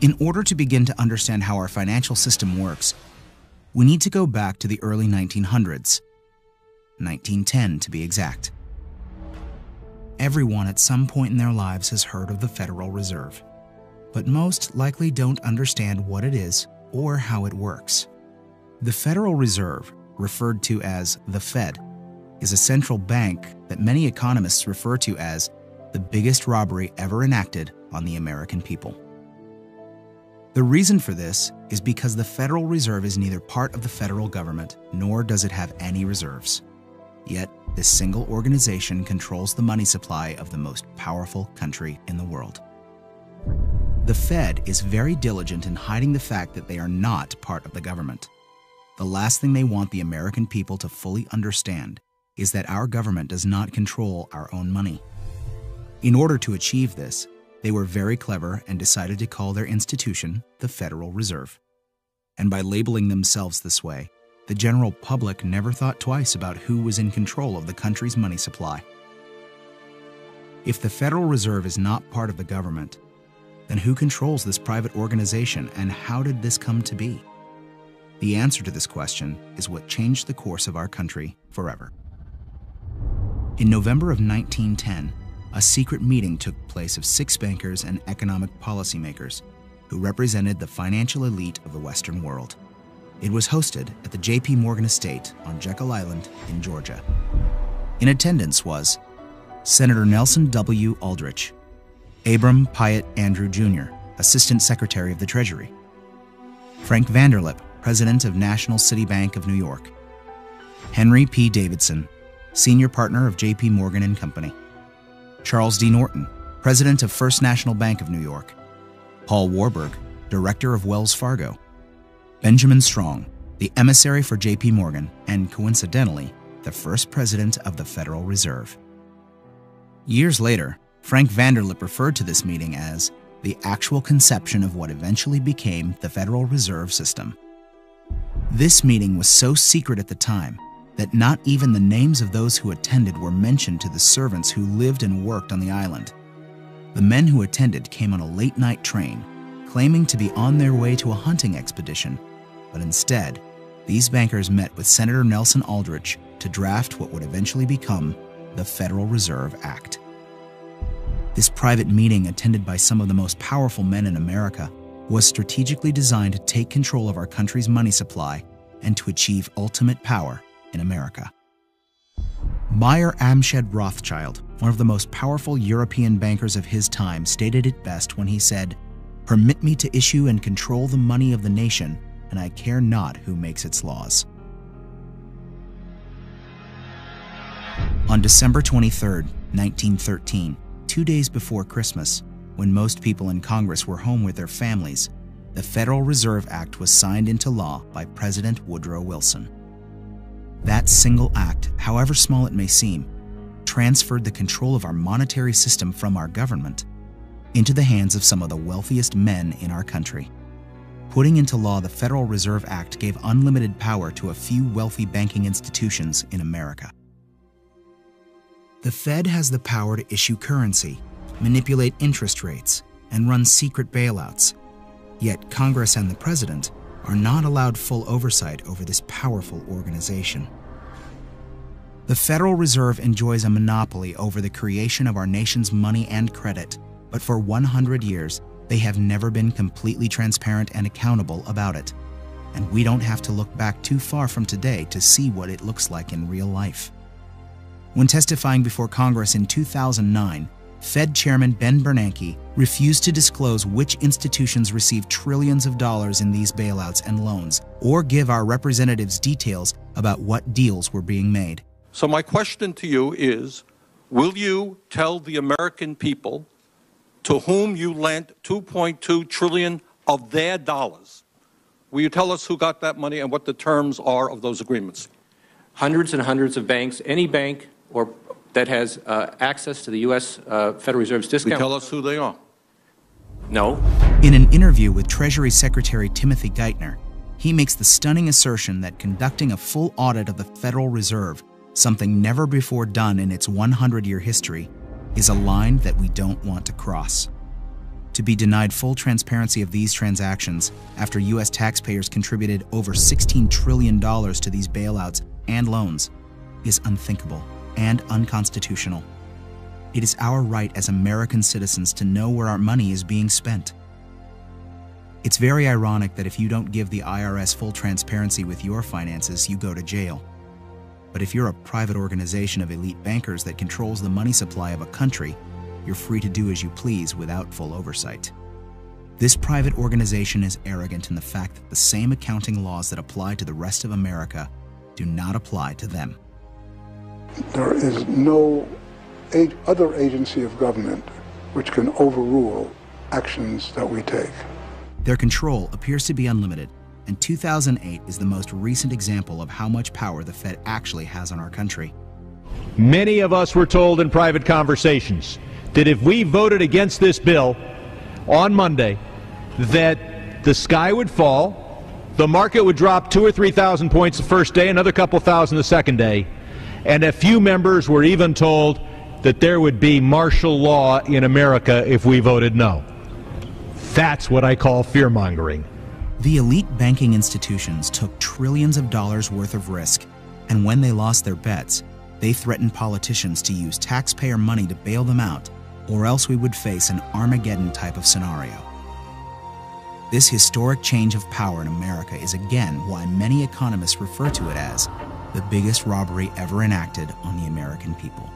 In order to begin to understand how our financial system works, we need to go back to the early 1900s, 1910 to be exact. Everyone at some point in their lives has heard of the Federal Reserve, but most likely don't understand what it is or how it works. The Federal Reserve, referred to as the Fed, is a central bank that many economists refer to as the biggest robbery ever enacted on the American people. The reason for this is because the Federal Reserve is neither part of the federal government nor does it have any reserves. Yet, this single organization controls the money supply of the most powerful country in the world. The Fed is very diligent in hiding the fact that they are not part of the government. The last thing they want the American people to fully understand is that our government does not control our own money. In order to achieve this, they were very clever and decided to call their institution the Federal Reserve. And by labeling themselves this way, the general public never thought twice about who was in control of the country's money supply. If the Federal Reserve is not part of the government, then who controls this private organization and how did this come to be? The answer to this question is what changed the course of our country forever. In November of 1910, a secret meeting took place of 6 bankers and economic policymakers who represented the financial elite of the Western world. It was hosted at the J.P. Morgan estate on Jekyll Island in Georgia. In attendance was Senator Nelson W. Aldrich, Abram Piatt Andrew Jr., Assistant Secretary of the Treasury, Frank Vanderlip, President of National City Bank of New York, Henry P. Davidson, Senior Partner of J.P. Morgan and Company, Charles D. Norton, President of First National Bank of New York, Paul Warburg, Director of Wells Fargo, Benjamin Strong, the emissary for J.P. Morgan, and coincidentally, the first president of the Federal Reserve. Years later, Frank Vanderlip referred to this meeting as the actual conception of what eventually became the Federal Reserve System. This meeting was so secret at the time that not even the names of those who attended were mentioned to the servants who lived and worked on the island. The men who attended came on a late-night train, claiming to be on their way to a hunting expedition, but instead, these bankers met with Senator Nelson Aldrich to draft what would eventually become the Federal Reserve Act. This private meeting, attended by some of the most powerful men in America, was strategically designed to take control of our country's money supply and to achieve ultimate power in America. Mayer Amschad Rothschild, one of the most powerful European bankers of his time, stated it best when he said, "Permit me to issue and control the money of the nation, and I care not who makes its laws." On December 23, 1913, 2 days before Christmas, when most people in Congress were home with their families, the Federal Reserve Act was signed into law by President Woodrow Wilson. That single act, however small it may seem, transferred the control of our monetary system from our government into the hands of some of the wealthiest men in our country. Putting into law the Federal Reserve Act gave unlimited power to a few wealthy banking institutions in America. The Fed has the power to issue currency, manipulate interest rates, and run secret bailouts. Yet Congress and the President are not allowed full oversight over this powerful organization. The Federal Reserve enjoys a monopoly over the creation of our nation's money and credit, but for 100 years, they have never been completely transparent and accountable about it. And we don't have to look back too far from today to see what it looks like in real life. When testifying before Congress in 2009, Fed Chairman Ben Bernanke refused to disclose which institutions received trillions of dollars in these bailouts and loans, or give our representatives details about what deals were being made. So my question to you is, will you tell the American people to whom you lent $2.2 trillion of their dollars? Will you tell us who got that money and what the terms are of those agreements? Hundreds and hundreds of banks, any bank or that has access to the U.S. Federal Reserve's discount. Will you tell us who they are? No. In an interview with Treasury Secretary Timothy Geithner, he makes the stunning assertion that conducting a full audit of the Federal Reserve, something never before done in its 100-year history, is a line that we don't want to cross. To be denied full transparency of these transactions after U.S. taxpayers contributed over $16 trillion to these bailouts and loans is unthinkable and unconstitutional. It is our right as American citizens to know where our money is being spent. It's very ironic that if you don't give the IRS full transparency with your finances, you go to jail. But if you're a private organization of elite bankers that controls the money supply of a country, you're free to do as you please without full oversight. This private organization is arrogant in the fact that the same accounting laws that apply to the rest of America do not apply to them. There is no other agency of government which can overrule actions that we take. Their control appears to be unlimited, and 2008 is the most recent example of how much power the Fed actually has on our country. Many of us were told in private conversations that if we voted against this bill on Monday, that the sky would fall, the market would drop 2,000 or 3,000 points the first day, another couple thousand the second day, and a few members were even told that there would be martial law in America if we voted no. That's what I call fear-mongering. The elite banking institutions took trillions of dollars worth of risk, and when they lost their bets, they threatened politicians to use taxpayer money to bail them out, or else we would face an Armageddon type of scenario. This historic change of power in America is again why many economists refer to it as the biggest robbery ever enacted on the American people.